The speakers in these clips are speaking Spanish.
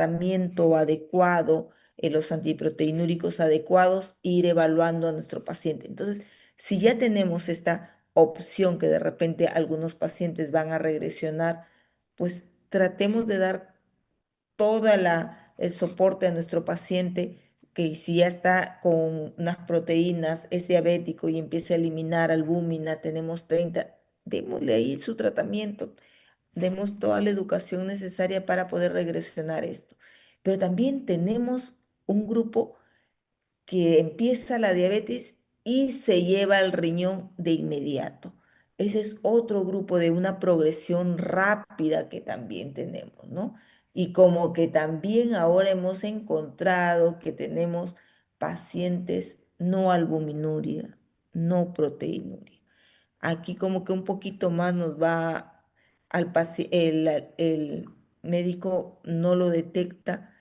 tratamiento adecuado, los antiproteinúricos adecuados, e ir evaluando a nuestro paciente. Entonces, si ya tenemos esta opción que de repente algunos pacientes van a regresionar, pues tratemos de dar toda el soporte a nuestro paciente que si ya está con unas proteínas, es diabético y empieza a eliminar albúmina, tenemos 30, démosle ahí su tratamiento, demos toda la educación necesaria para poder regresionar esto. Pero también tenemos un grupo que empieza la diabetes y se lleva al riñón de inmediato. Ese es otro grupo de una progresión rápida que también tenemos, ¿no? Y como que también ahora hemos encontrado que tenemos pacientes no albuminuria, no proteinuria. Aquí como que un poquito más nos va el médico no lo detecta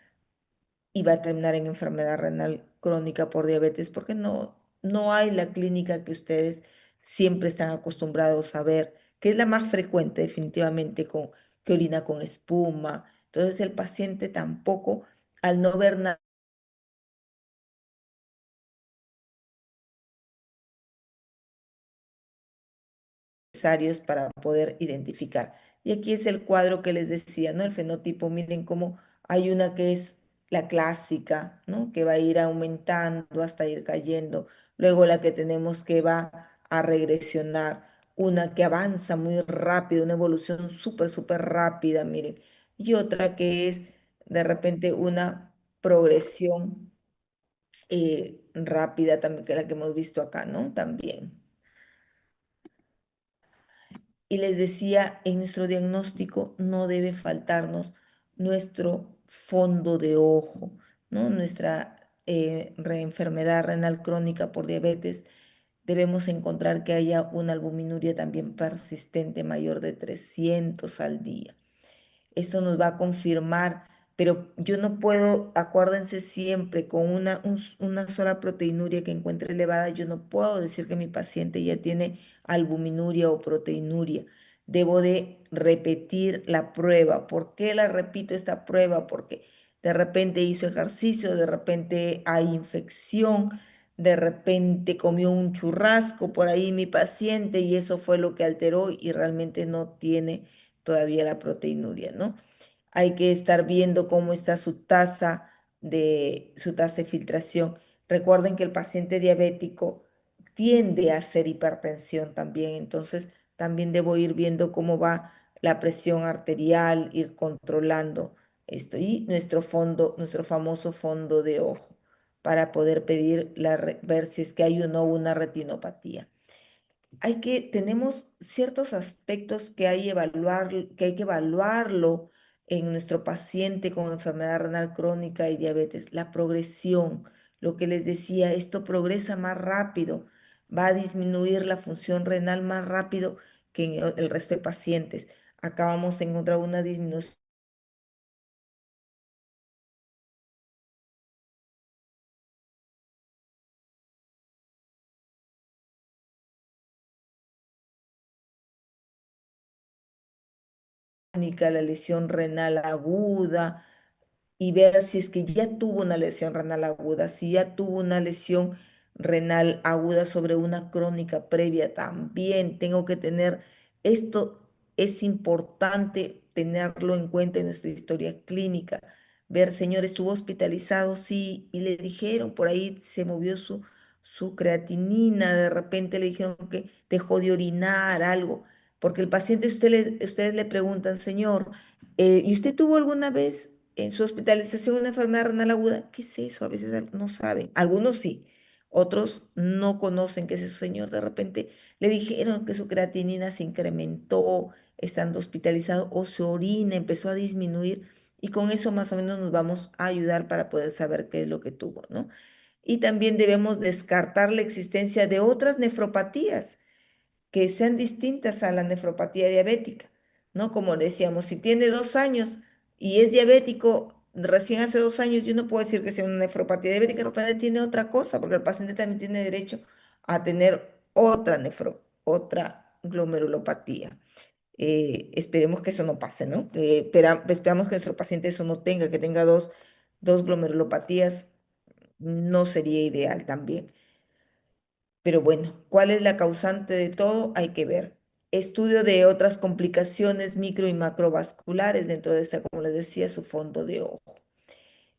y va a terminar en enfermedad renal crónica por diabetes, porque no hay la clínica que ustedes siempre están acostumbrados a ver, que es la más frecuente definitivamente, que orina con espuma. Entonces el paciente tampoco, al no ver nada necesarios para poder identificar. Y aquí es el cuadro que les decía, ¿no? El fenotipo, miren cómo hay una que es la clásica, ¿no? Que va a ir aumentando hasta ir cayendo. Luego la que tenemos que va a regresionar, una que avanza muy rápido, una evolución súper, súper rápida, miren. Y otra que es de repente una progresión rápida también, que la que hemos visto acá, ¿no? También. Y les decía, en nuestro diagnóstico no debe faltarnos nuestro fondo de ojo, ¿no? Nuestra enfermedad renal crónica por diabetes, debemos encontrar que haya una albuminuria también persistente mayor de 300 al día. Esto nos va a confirmar, pero yo no puedo, acuérdense siempre, con una sola proteinuria que encuentre elevada, yo no puedo decir que mi paciente ya tiene albuminuria o proteinuria. Debo de repetir la prueba. ¿Por qué la repito esta prueba? Porque de repente hizo ejercicio, de repente hay infección, de repente comió un churrasco por ahí mi paciente y eso fue lo que alteró y realmente no tiene todavía la proteinuria, ¿no? Hay que estar viendo cómo está su tasa de filtración. Recuerden que el paciente diabético tiende a hacer hipertensión también, entonces también debo ir viendo cómo va la presión arterial, ir controlando esto y nuestro famoso fondo de ojo para poder pedir ver si es que hay o no una retinopatía. Tenemos ciertos aspectos que hay que evaluarlo en nuestro paciente con enfermedad renal crónica y diabetes. La progresión, lo que les decía, esto progresa más rápido, va a disminuir la función renal más rápido que en el resto de pacientes. Acá vamos a encontrar una disminución crónica, la lesión renal aguda, y ver si es que ya tuvo una lesión renal aguda, si ya tuvo una lesión renal aguda sobre una crónica previa también. Tengo que tener esto, es importante tenerlo en cuenta en nuestra historia clínica. Ver, señor, estuvo hospitalizado, sí, y le dijeron, por ahí se movió su creatinina, de repente le dijeron que dejó de orinar, algo, porque el paciente, ustedes le preguntan, señor, ¿y usted tuvo alguna vez en su hospitalización una enfermedad renal aguda? ¿Qué es eso? A veces no saben. Algunos sí, otros no conocen qué es eso, señor. De repente le dijeron que su creatinina se incrementó estando hospitalizado o su orina empezó a disminuir y con eso más o menos nos vamos a ayudar para poder saber qué es lo que tuvo, ¿no? Y también debemos descartar la existencia de otras nefropatías que sean distintas a la nefropatía diabética, ¿no? Como decíamos, si tiene 2 años y es diabético recién hace 2 años, yo no puedo decir que sea una nefropatía diabética, el paciente tiene otra cosa, porque el paciente también tiene derecho a tener otra glomerulopatía. Esperemos que eso no pase, ¿no? Esperamos que nuestro paciente eso no tenga, que tenga dos glomerulopatías, no sería ideal también. Pero bueno, ¿cuál es la causante de todo? Hay que ver. Estudio de otras complicaciones micro y macrovasculares dentro de esta, como les decía, su fondo de ojo.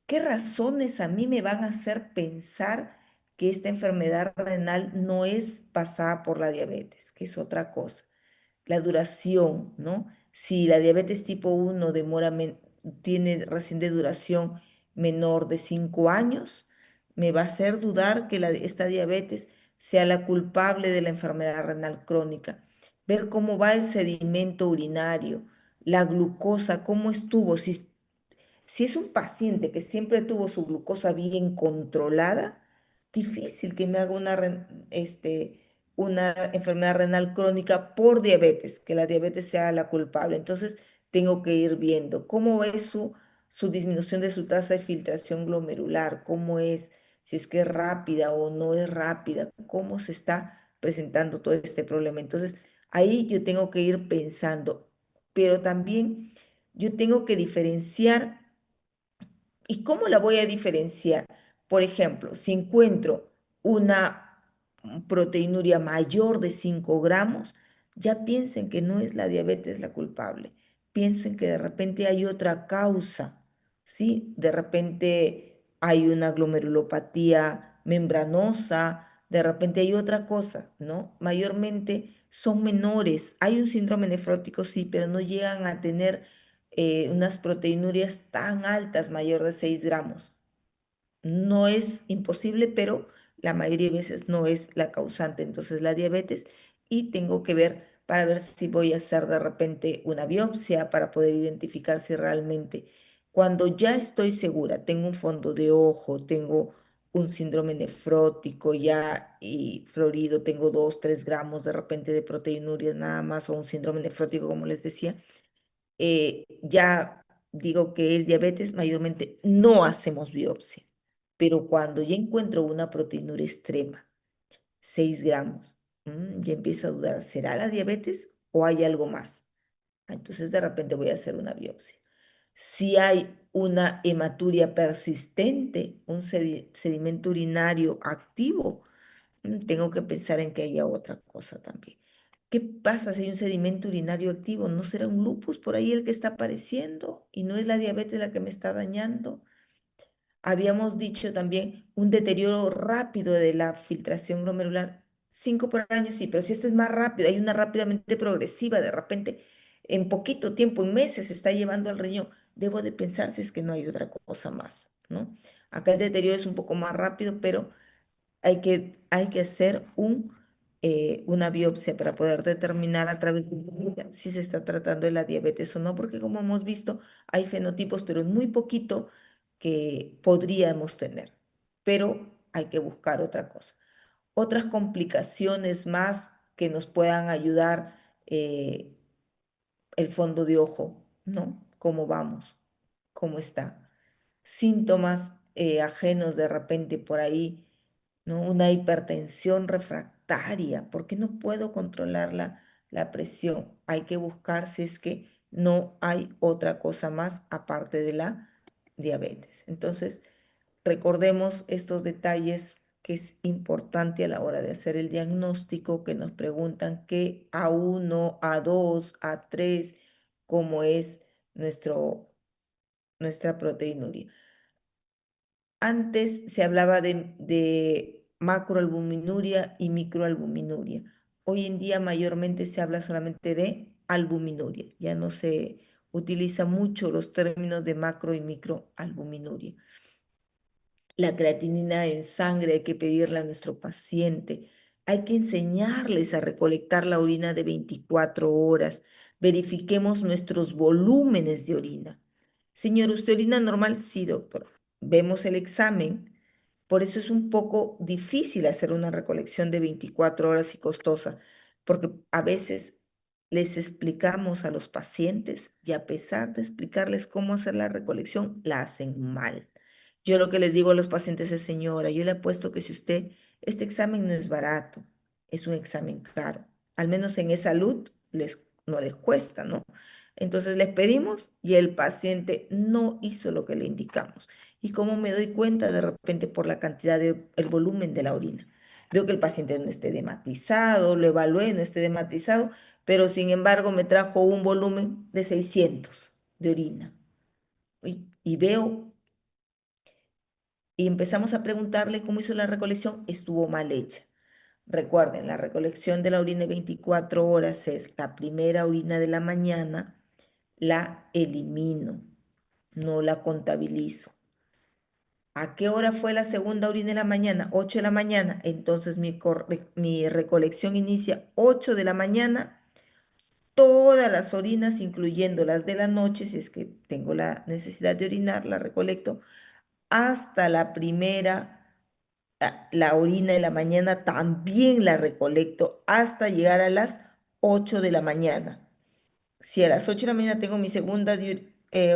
¿Qué razones a mí me van a hacer pensar que esta enfermedad renal no es pasada por la diabetes, que es otra cosa? La duración, ¿no? Si la diabetes tipo 1 tiene recién de duración menor de 5 años, me va a hacer dudar que esta diabetes sea la culpable de la enfermedad renal crónica. Ver cómo va el sedimento urinario, la glucosa, cómo estuvo, si es un paciente que siempre tuvo su glucosa bien controlada, difícil que me haga una enfermedad renal crónica por diabetes, que la diabetes sea la culpable. Entonces, tengo que ir viendo cómo es su disminución de su tasa de filtración glomerular, cómo es, si es que es rápida o no es rápida, cómo se está presentando todo este problema. Entonces, ahí yo tengo que ir pensando, pero también yo tengo que diferenciar. ¿Y cómo la voy a diferenciar? Por ejemplo, si encuentro una proteinuria mayor de 5 gramos, ya pienso en que no es la diabetes la culpable. Pienso en que de repente hay otra causa, ¿sí? De repente hay una glomerulopatía membranosa, de repente hay otra cosa, ¿no? Mayormente son menores. Hay un síndrome nefrótico, sí, pero no llegan a tener unas proteinurias tan altas, mayor de 6 gramos. No es imposible, pero la mayoría de veces no es la causante, entonces la diabetes, y tengo que ver para ver si voy a hacer de repente una biopsia para poder identificar si realmente, cuando ya estoy segura, tengo un fondo de ojo, tengo un síndrome nefrótico ya y florido, tengo 2, 3 gramos de repente de proteinurias nada más, o un síndrome nefrótico, como les decía, ya digo que es diabetes, mayormente no hacemos biopsia, pero cuando ya encuentro una proteinura extrema, 6 gramos, ya empiezo a dudar, ¿será la diabetes o hay algo más? Entonces de repente voy a hacer una biopsia. Si hay una hematuria persistente, un sedimento urinario activo, tengo que pensar en que haya otra cosa también. ¿Qué pasa si hay un sedimento urinario activo? ¿No será un lupus por ahí el que está apareciendo y no es la diabetes la que me está dañando? Habíamos dicho también un deterioro rápido de la filtración glomerular, 5 por año, sí, pero si esto es más rápido, hay una rápidamente progresiva, de repente, en poquito tiempo, en meses, se está llevando al riñón. Debo de pensar si es que no hay otra cosa más, ¿no? Acá el deterioro es un poco más rápido, pero hay que hacer una biopsia para poder determinar a través de si se está tratando de la diabetes o no, porque como hemos visto, hay fenotipos, pero es muy poquito que podríamos tener, pero hay que buscar otra cosa. Otras complicaciones más que nos puedan ayudar, el fondo de ojo, ¿no? ¿Cómo vamos? ¿Cómo está? Síntomas ajenos de repente por ahí, ¿no? Una hipertensión refractaria, porque no puedo controlar la presión. Hay que buscar si es que no hay otra cosa más aparte de la diabetes. Entonces, recordemos estos detalles que es importante a la hora de hacer el diagnóstico, que nos preguntan que A1, A2, A3, cómo es nuestra proteinuria. Antes se hablaba de macroalbuminuria y microalbuminuria. Hoy en día mayormente se habla solamente de albuminuria. Ya no se utiliza mucho los términos de macro y microalbuminuria. La creatinina en sangre hay que pedirla a nuestro paciente. Hay que enseñarles a recolectar la orina de 24 horas. Verifiquemos nuestros volúmenes de orina. Señor, ¿usted orina normal? Sí, doctor. Vemos el examen. Por eso es un poco difícil hacer una recolección de 24 horas y costosa, porque a veces les explicamos a los pacientes y a pesar de explicarles cómo hacer la recolección, la hacen mal. Yo lo que les digo a los pacientes es, señora, yo le apuesto que si usted, este examen no es barato, es un examen caro. Al menos en e-salud no les cuesta, ¿no? Entonces les pedimos y el paciente no hizo lo que le indicamos. ¿Y cómo me doy cuenta? De repente por la cantidad de, el volumen de la orina. Veo que el paciente no esté dematizado, lo evalué, no esté dematizado, pero sin embargo me trajo un volumen de 600 de orina. Y veo, y empezamos a preguntarle cómo hizo la recolección, estuvo mal hecha. Recuerden, la recolección de la orina de 24 horas es la primera orina de la mañana, la elimino, no la contabilizo. ¿A qué hora fue la segunda orina de la mañana? 8 de la mañana. Entonces mi recolección inicia 8 de la mañana. Todas las orinas, incluyendo las de la noche, si es que tengo la necesidad de orinar, la recolecto hasta la primera, la orina de la mañana también la recolecto hasta llegar a las 8 de la mañana. Si a las 8 de la mañana tengo mi segunda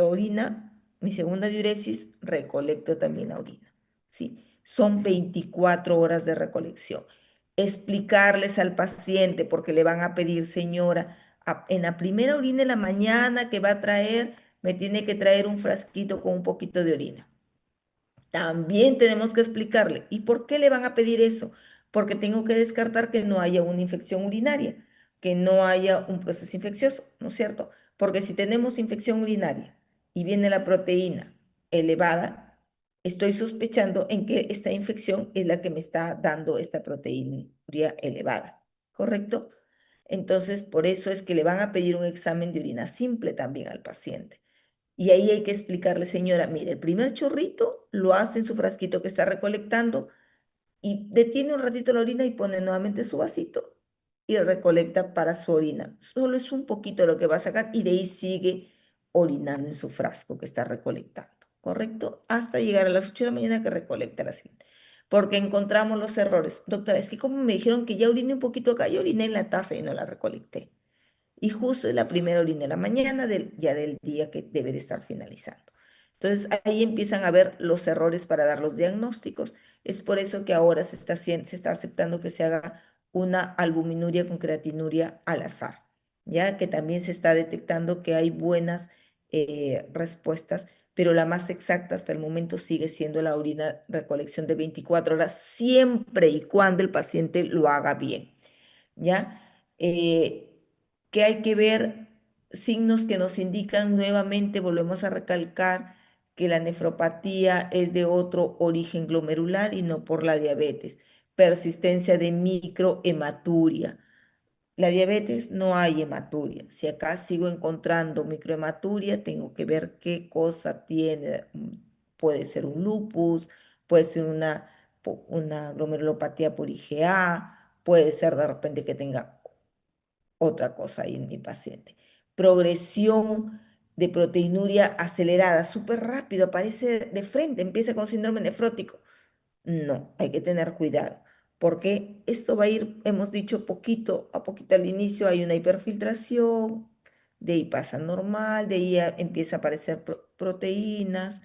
orina, mi segunda diuresis, recolecto también la orina. ¿Sí? Son 24 horas de recolección. Explicarles al paciente, porque le van a pedir, señora, en la primera orina de la mañana que va a traer, me tiene que traer un frasquito con un poquito de orina. También tenemos que explicarle, ¿y por qué le van a pedir eso? Porque tengo que descartar que no haya una infección urinaria, que no haya un proceso infeccioso, ¿no es cierto? Porque si tenemos infección urinaria y viene la proteína elevada, estoy sospechando en que esta infección es la que me está dando esta proteína elevada, ¿correcto? Entonces, por eso es que le van a pedir un examen de orina simple también al paciente. Y ahí hay que explicarle, señora, mire, el primer chorrito lo hace en su frasquito que está recolectando y detiene un ratito la orina y pone nuevamente su vasito y recolecta para su orina. Solo es un poquito lo que va a sacar y de ahí sigue orinando en su frasco que está recolectando, ¿correcto? Hasta llegar a las 8 de la mañana que recolecta la siguiente. Porque encontramos los errores. Doctora, es que como me dijeron que ya oriné un poquito acá, yo oriné en la taza y no la recolecté. Y justo es la primera orina de la mañana ya del día que debe de estar finalizando. Entonces ahí empiezan a ver los errores para dar los diagnósticos. Es por eso que ahora se está aceptando que se haga una albuminuria con creatinuria al azar, ya que también se está detectando que hay buenas respuestas, pero la más exacta hasta el momento sigue siendo la orina recolección de 24 horas, siempre y cuando el paciente lo haga bien. ¿Ya? Que hay que ver signos que nos indican nuevamente, volvemos a recalcar que la nefropatía es de otro origen glomerular y no por la diabetes. Persistencia de microhematuria. La diabetes no hay hematuria. Si acá sigo encontrando microhematuria, tengo que ver qué cosa tiene. Puede ser un lupus, puede ser una glomerulopatía por IgA, puede ser de repente que tenga otra cosa ahí en mi paciente. Progresión de proteinuria acelerada, súper rápido, aparece de frente, empieza con síndrome nefrótico. No, hay que tener cuidado, porque esto va a ir, hemos dicho, poquito a poquito al inicio, hay una hiperfiltración, de ahí pasa normal, de ahí empieza a aparecer proteínas,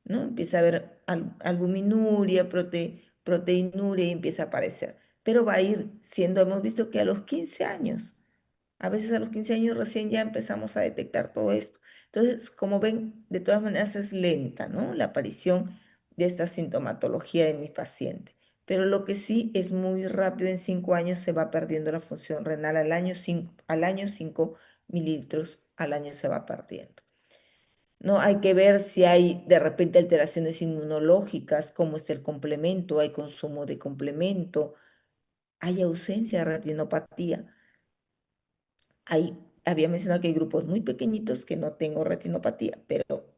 ¿no? Empieza a haber albuminuria, proteinuria y empieza a aparecer. Pero va a ir siendo, hemos visto que a los 15 años. A veces a los 15 años recién ya empezamos a detectar todo esto. Entonces, como ven, de todas maneras es lenta, ¿no? La aparición de esta sintomatología en mis pacientes. Pero lo que sí es muy rápido, en 5 años se va perdiendo la función renal al año 5 mililitros al año se va perdiendo. No hay que ver si hay de repente alteraciones inmunológicas, cómo está el complemento, hay consumo de complemento, hay ausencia de retinopatía. Había mencionado que hay grupos muy pequeñitos que no tengo retinopatía, pero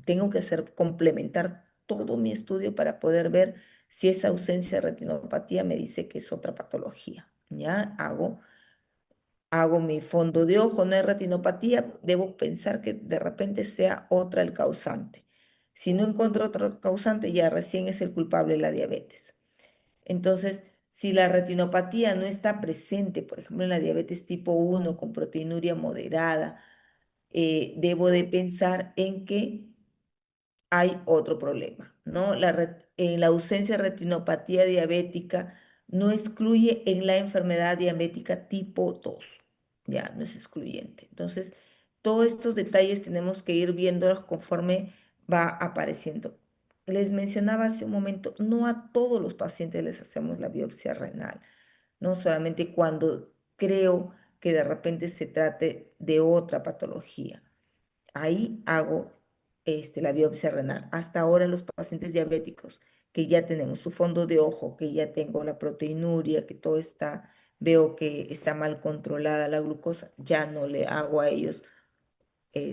tengo que hacer complementar todo mi estudio para poder ver si esa ausencia de retinopatía me dice que es otra patología. Ya hago mi fondo de ojo, no hay retinopatía, debo pensar que de repente sea otra el causante. Si no encuentro otro causante, ya recién es el culpable la diabetes. Entonces, si la retinopatía no está presente, por ejemplo, en la diabetes tipo 1 con proteinuria moderada, debo de pensar en que hay otro problema, ¿no? En la ausencia de retinopatía diabética no excluye en la enfermedad diabética tipo 2. ya no es excluyente. Entonces, todos estos detalles tenemos que ir viéndolos conforme va apareciendo. Les mencionaba hace un momento, no a todos los pacientes les hacemos la biopsia renal, no solamente cuando creo que de repente se trate de otra patología. Ahí hago la biopsia renal. Hasta ahora los pacientes diabéticos, que ya tenemos su fondo de ojo, que ya tengo la proteinuria, que todo está, veo que está mal controlada la glucosa, ya no le hago a ellos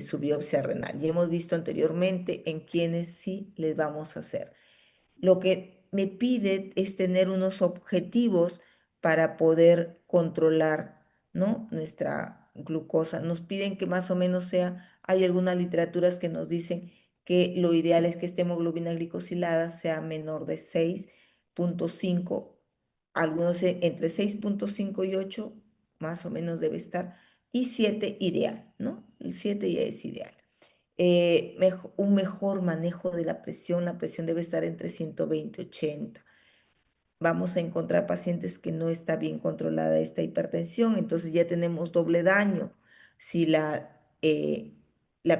su biopsia renal. Ya hemos visto anteriormente en quienes sí les vamos a hacer. Lo que me pide es tener unos objetivos para poder controlar, ¿no? Nuestra glucosa. Nos piden que más o menos sea, hay algunas literaturas que nos dicen que lo ideal es que esta hemoglobina glicosilada sea menor de 6,5, algunos entre 6,5 y 8, más o menos debe estar, y 7 ideal, ¿no? El 7 ya es ideal. Un mejor manejo de la presión debe estar entre 120 y 80. Vamos a encontrar pacientes que no está bien controlada esta hipertensión, entonces ya tenemos doble daño. Si la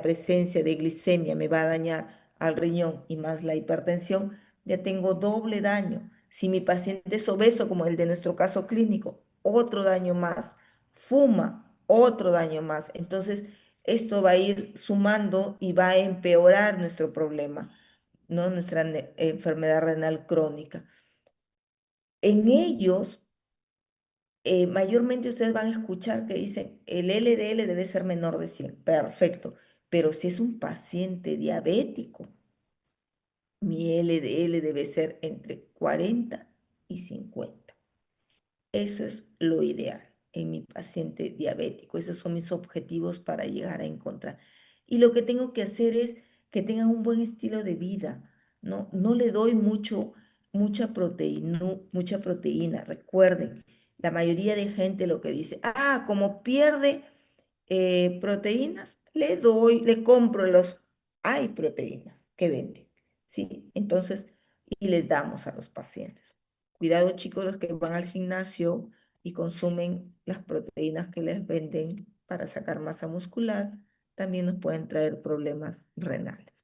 presencia de glicemia me va a dañar al riñón y más la hipertensión, ya tengo doble daño. Si mi paciente es obeso, como el de nuestro caso clínico, otro daño más. Fuma, otro daño más. Entonces, esto va a ir sumando y va a empeorar nuestro problema, ¿no? Nuestra enfermedad renal crónica. En ellos, mayormente ustedes van a escuchar que dicen el LDL debe ser menor de 100. Perfecto. Pero si es un paciente diabético, mi LDL debe ser entre 40 y 50. Eso es lo ideal en mi paciente diabético. Esos son mis objetivos para llegar a encontrar. Y lo que tengo que hacer es que tengan un buen estilo de vida, ¿no? No le doy mucha proteína. Recuerden, la mayoría de gente lo que dice, como pierde proteínas, le compro hay proteínas que venden, ¿sí? Entonces, y les damos a los pacientes. Cuidado, chicos, los que van al gimnasio y consumen las proteínas que les venden para sacar masa muscular, también nos pueden traer problemas renales.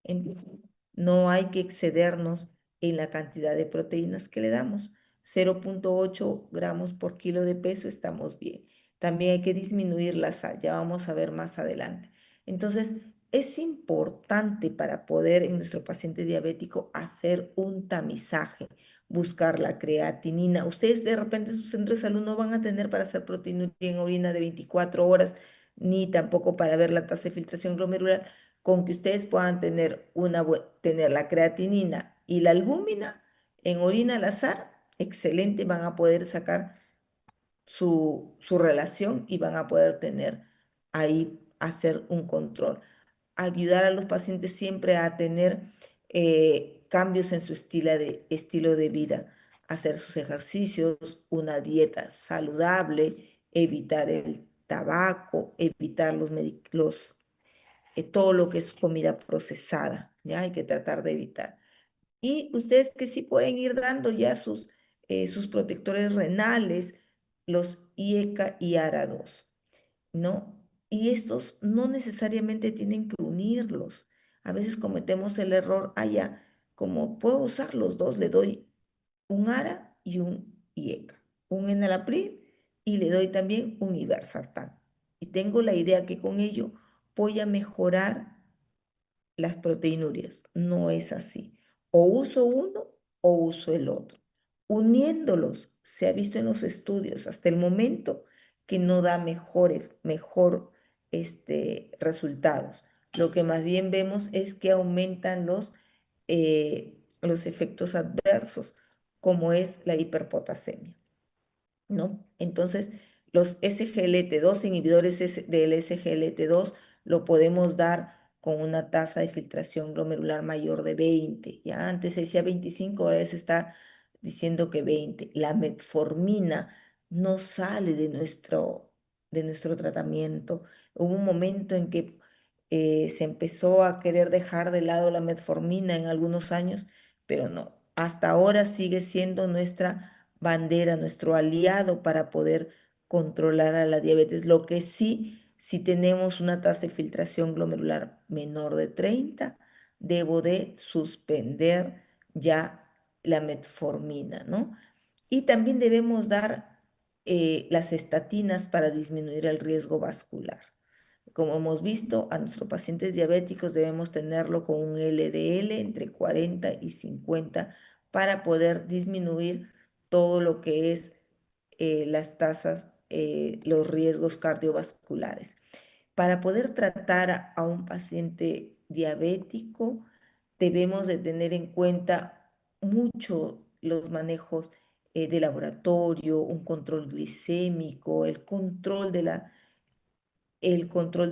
Entonces, no hay que excedernos en la cantidad de proteínas que le damos. 0,8 gramos por kilo de peso, estamos bien. También hay que disminuir la sal, ya vamos a ver más adelante. Entonces, es importante para poder en nuestro paciente diabético hacer un tamizaje, buscar la creatinina. Ustedes de repente en su centro de salud no van a tener para hacer proteinuria en orina de 24 horas, ni tampoco para ver la tasa de filtración glomerular, con que ustedes puedan tener la creatinina y la albúmina en orina al azar, excelente, van a poder sacar su relación y van a poder tener ahí, hacer un control. Ayudar a los pacientes siempre a tener cambios en su estilo de vida, hacer sus ejercicios, una dieta saludable, evitar el tabaco, evitar todo lo que es comida procesada, ¿ya? Hay que tratar de evitar. Y ustedes que sí pueden ir dando ya sus protectores renales, los IECA y ARA2, ¿no? Y estos no necesariamente tienen que unirlos. A veces cometemos el error, ya, como puedo usar los dos, le doy un ARA y un IECA, un enalapril y le doy también un ibersartán. Y tengo la idea que con ello voy a mejorar las proteinurias. No es así. O uso uno o uso el otro. Uniéndolos, se ha visto en los estudios hasta el momento que no da mejor resultados. Lo que más bien vemos es que aumentan los efectos adversos, como es la hiperpotasemia, ¿no? Entonces, los SGLT2, inhibidores del SGLT2, lo podemos dar con una tasa de filtración glomerular mayor de 20. Ya antes se decía 25, ahora se está diciendo que 20. La metformina no sale de nuestro tratamiento. Hubo un momento en que se empezó a querer dejar de lado la metformina en algunos años, pero no. Hasta ahora sigue siendo nuestra bandera, nuestro aliado para poder controlar a la diabetes. Lo que sí, si tenemos una tasa de filtración glomerular menor de 30, debo de suspender ya la metformina, ¿no? Y también debemos dar las estatinas para disminuir el riesgo vascular. Como hemos visto, a nuestros pacientes diabéticos debemos tenerlo con un LDL entre 40 y 50 para poder disminuir todo lo que es las tasas, los riesgos cardiovasculares. Para poder tratar a un paciente diabético, debemos de tener en cuenta mucho los manejos de laboratorio, un control glicémico, el control de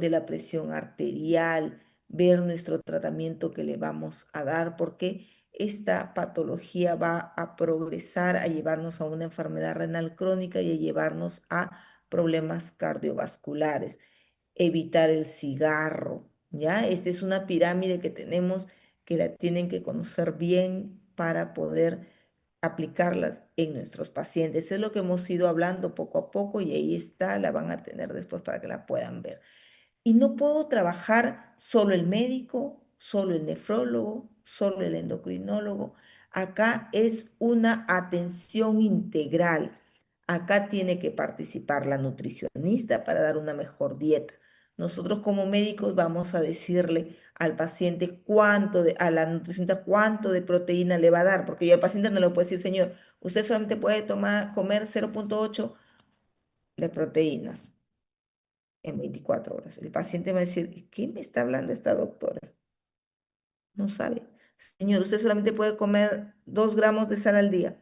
la presión arterial, ver nuestro tratamiento que le vamos a dar, porque esta patología va a progresar, a llevarnos a una enfermedad renal crónica y a llevarnos a problemas cardiovasculares. Evitar el cigarro, ¿ya? Esta es una pirámide que tenemos que la tienen que conocer bien para poder aplicarlas en nuestros pacientes. Es lo que hemos ido hablando poco a poco y ahí está, la van a tener después para que la puedan ver. Y no puedo trabajar solo el médico, solo el nefrólogo, solo el endocrinólogo. Acá es una atención integral. Acá tiene que participar la nutricionista para dar una mejor dieta. Nosotros como médicos vamos a decirle al paciente a la nutricionista cuánto de proteína le va a dar, porque yo al paciente no le puedo decir, señor, usted solamente puede comer 0,8 de proteínas en 24 horas. El paciente va a decir, ¿qué me está hablando esta doctora? No sabe. Señor, usted solamente puede comer 2 gramos de sal al día.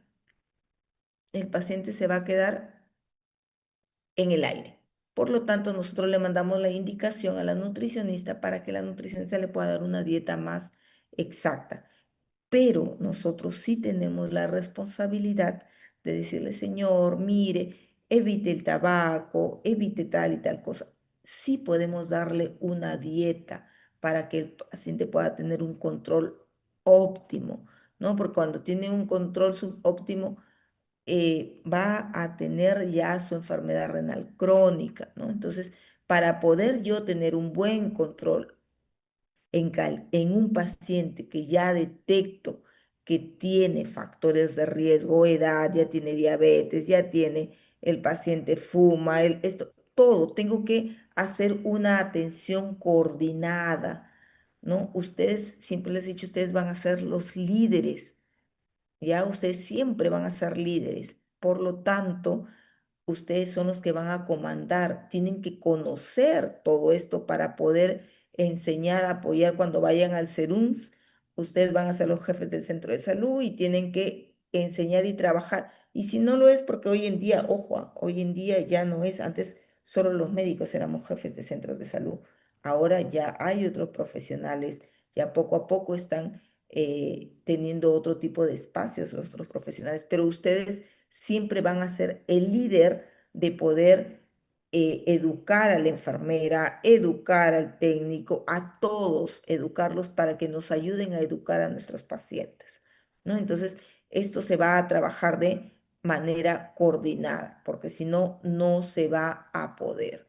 El paciente se va a quedar en el aire. Por lo tanto, nosotros le mandamos la indicación a la nutricionista para que la nutricionista le pueda dar una dieta más exacta. Pero nosotros sí tenemos la responsabilidad de decirle, señor, mire, evite el tabaco, evite tal y tal cosa. Sí podemos darle una dieta para que el paciente pueda tener un control óptimo, ¿no? Porque cuando tiene un control subóptimo, va a tener ya su enfermedad renal crónica, ¿no? Entonces, para poder yo tener un buen control en un paciente que ya detecto que tiene factores de riesgo, edad, ya tiene diabetes, ya tiene, el paciente fuma, esto, todo, tengo que hacer una atención coordinada, ¿no? Ustedes, siempre les he dicho, ustedes van a ser los líderes, ya ustedes siempre van a ser líderes. Por lo tanto, ustedes son los que van a comandar, tienen que conocer todo esto para poder enseñar, apoyar cuando vayan al CERUMS. Ustedes van a ser los jefes del centro de salud y tienen que enseñar y trabajar. Y si no lo es, porque hoy en día, ojo, hoy en día ya no es, antes solo los médicos éramos jefes de centros de salud. Ahora ya hay otros profesionales, ya poco a poco están teniendo otro tipo de espacios los otros profesionales, pero ustedes siempre van a ser el líder de poder educar a la enfermera, educar al técnico, a todos, educarlos para que nos ayuden a educar a nuestros pacientes, ¿no? Entonces, esto se va a trabajar de manera coordinada, porque si no, no se va a poder.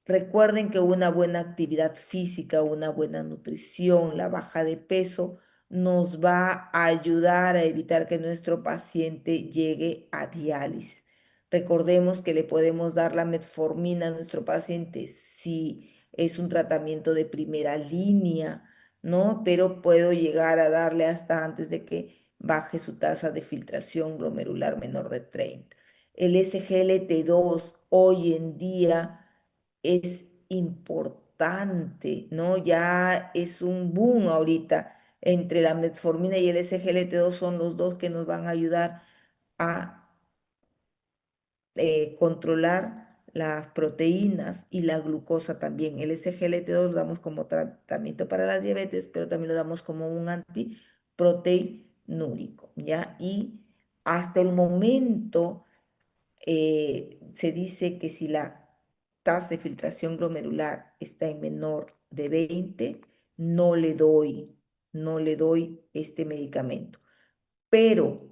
Recuerden que una buena actividad física, una buena nutrición, la baja de peso nos va a ayudar a evitar que nuestro paciente llegue a diálisis. Recordemos que le podemos dar la metformina a nuestro paciente si es un tratamiento de primera línea, ¿no? Pero puedo llegar a darle hasta antes de que baje su tasa de filtración glomerular menor de 30. El SGLT2 hoy en día es importante, ¿no? Ya es un boom ahorita entre la metformina y el SGLT2 son los dos que nos van a ayudar a controlar las proteínas y la glucosa también. El SGLT2 lo damos como tratamiento para la diabetes, pero también lo damos como un antiproteinúrico, ¿ya? Y hasta el momento se dice que si la tasa de filtración glomerular está en menor de 20, no le doy este medicamento. Pero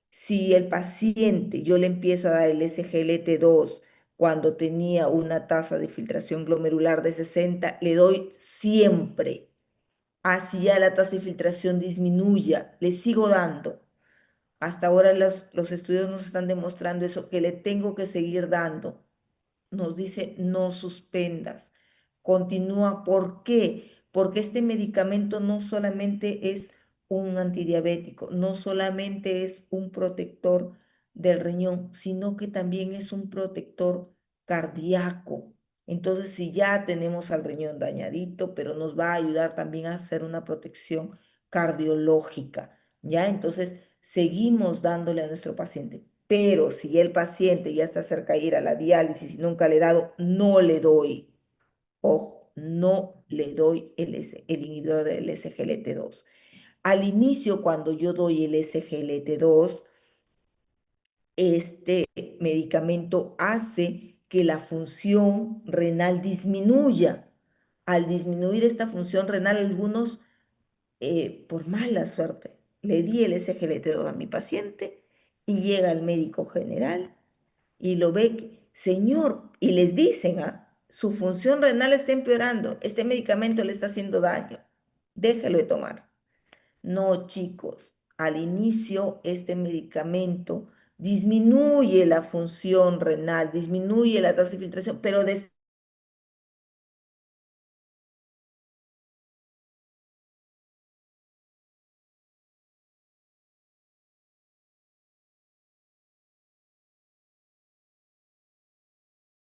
si el paciente, yo le empiezo a dar el SGLT2 cuando tenía una tasa de filtración glomerular de 60, le doy siempre. Así ya la tasa de filtración disminuya, le sigo dando. Hasta ahora los estudios nos están demostrando eso, que le tengo que seguir dando. Nos dice no suspendas, continúa. ¿Por qué? Porque este medicamento no solamente es un antidiabético, no solamente es un protector del riñón, sino que también es un protector cardíaco. Entonces, si ya tenemos al riñón dañadito, pero nos va a ayudar también a hacer una protección cardiológica, ¿ya? Entonces, seguimos dándole a nuestro paciente. Pero si el paciente ya está cerca de ir a la diálisis y nunca le he dado, no le doy. Ojo, no le doy el inhibidor del SGLT2. Al inicio, cuando yo doy el SGLT2, este medicamento hace que la función renal disminuya. Al disminuir esta función renal, algunos, por mala suerte, le di el SGLT2 a mi paciente y llega el médico general y lo ve, señor, y les dicen, su función renal está empeorando, este medicamento le está haciendo daño, déjelo de tomar. No, chicos, al inicio este medicamento disminuye la función renal, disminuye la tasa de filtración, pero después